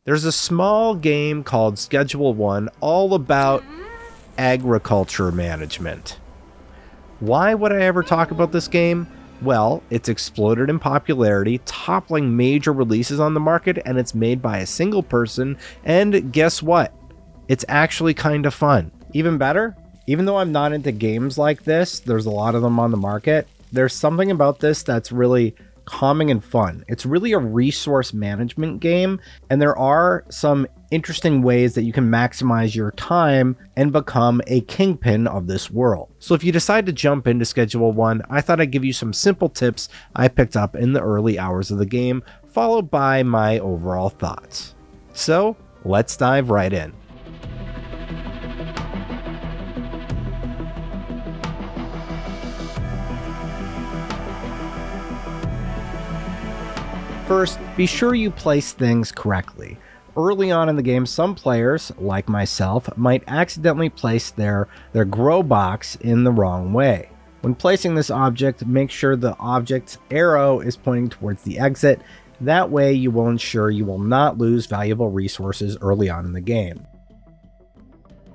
There's a small game called Schedule 1 all about agriculture management. Why would I ever talk about this game? Well, it's exploded in popularity, toppling major releases on the market, and it's made by a single person, and guess what? It's actually kind of fun. Even better, even though I'm not into games like this, there's a lot of them on the market, there's something about this that's really calming and fun. It's really a resource management game, and there are some interesting ways that you can maximize your time and become a kingpin of this world. So if you decide to jump into Schedule 1, I thought I'd give you some simple tips I picked up in the early hours of the game, followed by my overall thoughts. So let's dive right in. First, be sure you place things correctly. Early on in the game, some players, like myself, might accidentally place their grow box in the wrong way. When placing this object, make sure the object's arrow is pointing towards the exit. That way you will ensure you will not lose valuable resources early on in the game.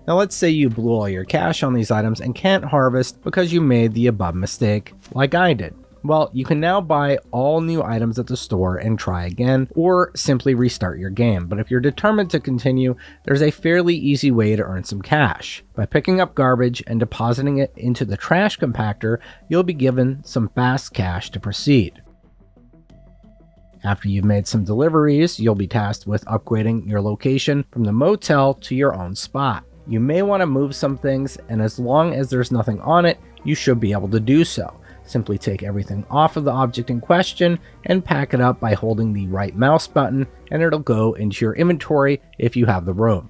Now let's say you blew all your cash on these items and can't harvest because you made the above mistake, like I did. Well, you can now buy all new items at the store and try again, or simply restart your game. But if you're determined to continue, there's a fairly easy way to earn some cash. By picking up garbage and depositing it into the trash compactor, you'll be given some fast cash to proceed. After you've made some deliveries, you'll be tasked with upgrading your location from the motel to your own spot. You may want to move some things, and as long as there's nothing on it, you should be able to do so. Simply take everything off of the object in question and pack it up by holding the right mouse button, and it'll go into your inventory if you have the room.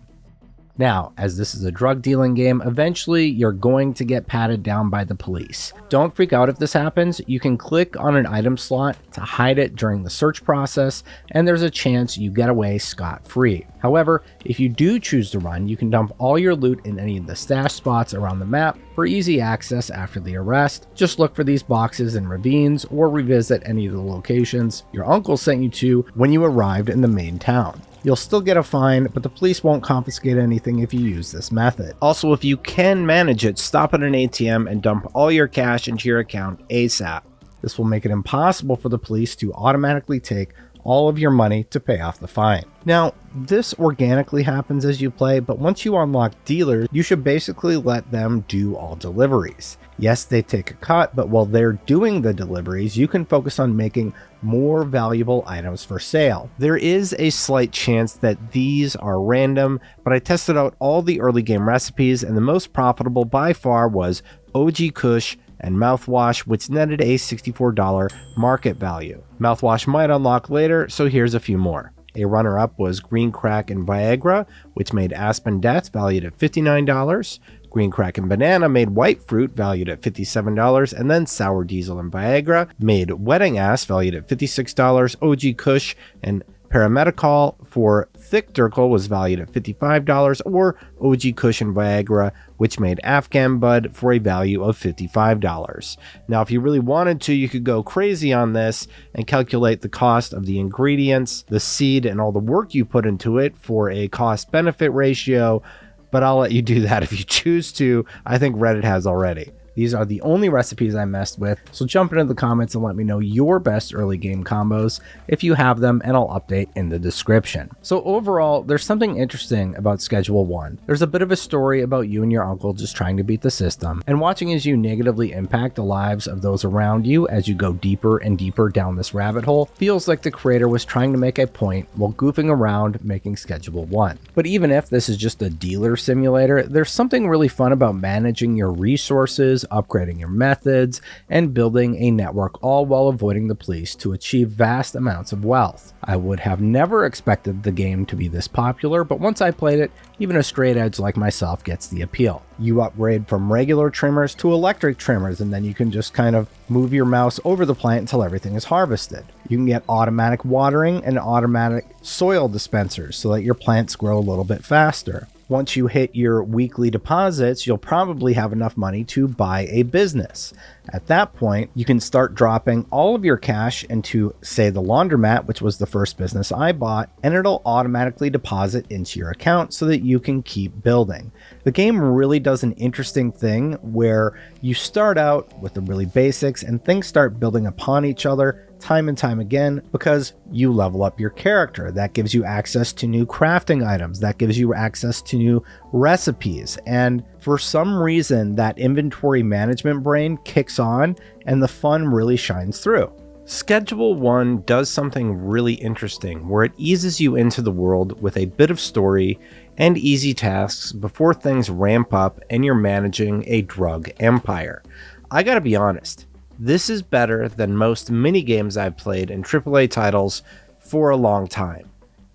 Now, as this is a drug dealing game, eventually you're going to get patted down by the police. Don't freak out if this happens. You can click on an item slot to hide it during the search process, and there's a chance you get away scot-free. However, if you do choose to run, you can dump all your loot in any of the stash spots around the map for easy access after the arrest. Just look for these boxes in ravines or revisit any of the locations your uncle sent you to when you arrived in the main town. You'll still get a fine, but the police won't confiscate anything if you use this method. Also, if you can manage it, stop at an ATM and dump all your cash into your account ASAP. This will make it impossible for the police to automatically take all of your money to pay off the fine. Now, this organically happens as you play, but once you unlock dealers, you should basically let them do all deliveries. Yes, they take a cut, but while they're doing the deliveries, you can focus on making more valuable items for sale. There is a slight chance that these are random, but I tested out all the early game recipes, and the most profitable by far was OG Kush and Mouthwash, which netted a $64 market value. Mouthwash might unlock later, so here's a few more. A runner-up was Green Crack and Viagra, which made Aspen Death valued at $59. Green Crack and Banana made White Fruit valued at $57, and then Sour Diesel and Viagra made Wedding Ass valued at $56. OG Kush and Parametacol for Thick Durkle was valued at $55, or OG Kush and Viagra, which made Afghan Bud for a value of $55. Now, if you really wanted to, you could go crazy on this and calculate the cost of the ingredients, the seed, and all the work you put into it for a cost-benefit ratio, but I'll let you do that if you choose to. I think Reddit has already. These are the only recipes I messed with, so jump into the comments and let me know your best early game combos if you have them, and I'll update in the description. So overall, there's something interesting about Schedule 1. There's a bit of a story about you and your uncle just trying to beat the system, and watching as you negatively impact the lives of those around you as you go deeper and deeper down this rabbit hole feels like the creator was trying to make a point while goofing around making Schedule 1. But even if this is just a dealer simulator, there's something really fun about managing your resources, upgrading your methods, and building a network, all while avoiding the police to achieve vast amounts of wealth. I would have never expected the game to be this popular, but once I played it, even a straight edge like myself gets the appeal. You upgrade from regular trimmers to electric trimmers, and then you can just kind of move your mouse over the plant until everything is harvested. You can get automatic watering and automatic soil dispensers so that your plants grow a little bit faster. Once you hit your weekly deposits, you'll probably have enough money to buy a business. At that point, you can start dropping all of your cash into, say, the laundromat, which was the first business I bought, and it'll automatically deposit into your account so that you can keep building. The game really does an interesting thing where you start out with the really basics and things start building upon each other time and time again because you level up your character. That gives you access to new crafting items. That gives you access to new recipes. And for some reason, that inventory management brain kicks on and the fun really shines through. Schedule 1 does something really interesting where it eases you into the world with a bit of story and easy tasks before things ramp up and you're managing a drug empire. I gotta be honest, this is better than most mini-games I've played in AAA titles for a long time.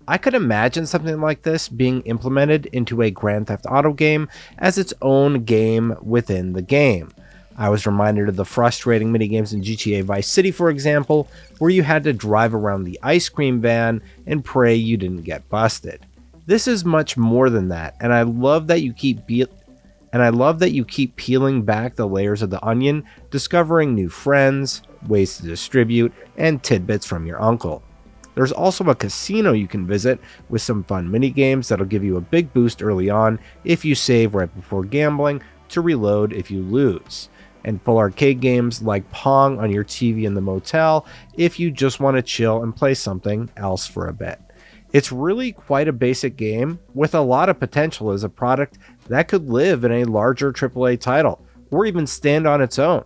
I could imagine something like this being implemented into a Grand Theft Auto game as its own game within the game. I was reminded of the frustrating minigames in GTA Vice City, for example, where you had to drive around the ice cream van and pray you didn't get busted. This is much more than that, and I love that you keep peeling back the layers of the onion, discovering new friends, ways to distribute, and tidbits from your uncle. There's also a casino you can visit with some fun minigames that'll give you a big boost early on if you save right before gambling to reload if you lose. And full arcade games like Pong on your TV in the motel if you just want to chill and play something else for a bit. It's really quite a basic game with a lot of potential as a product that could live in a larger AAA title or even stand on its own.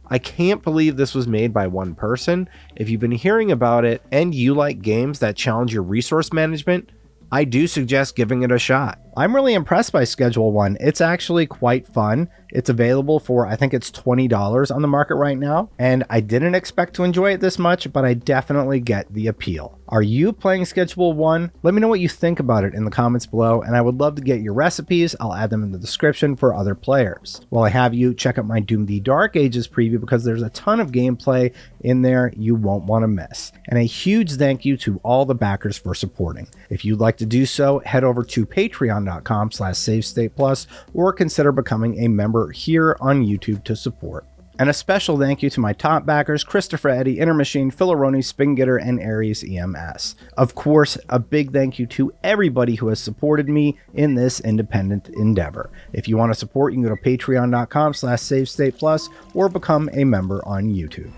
I can't believe this was made by one person. If you've been hearing about it and you like games that challenge your resource management, I do suggest giving it a shot. I'm really impressed by Schedule 1. It's actually quite fun. It's available for, I think it's $20 on the market right now, and I didn't expect to enjoy it this much, but I definitely get the appeal. Are you playing Schedule 1? Let me know what you think about it in the comments below, and I would love to get your recipes. I'll add them in the description for other players. While I have you, check out my Doom the Dark Ages preview because there's a ton of gameplay in there you won't want to miss. And a huge thank you to all the backers for supporting. If you'd like to do so, head over to patreon.com/SaveStatePlus or consider becoming a member here on YouTube to support. And a special thank you to my top backers, Christopher Eddy, Inner Machine, Philaroni, Spingetter, and Aries EMS. Of course, a big thank you to everybody who has supported me in this independent endeavor. If you want to support, you can go to patreon.com/SaveStatePlus or become a member on YouTube.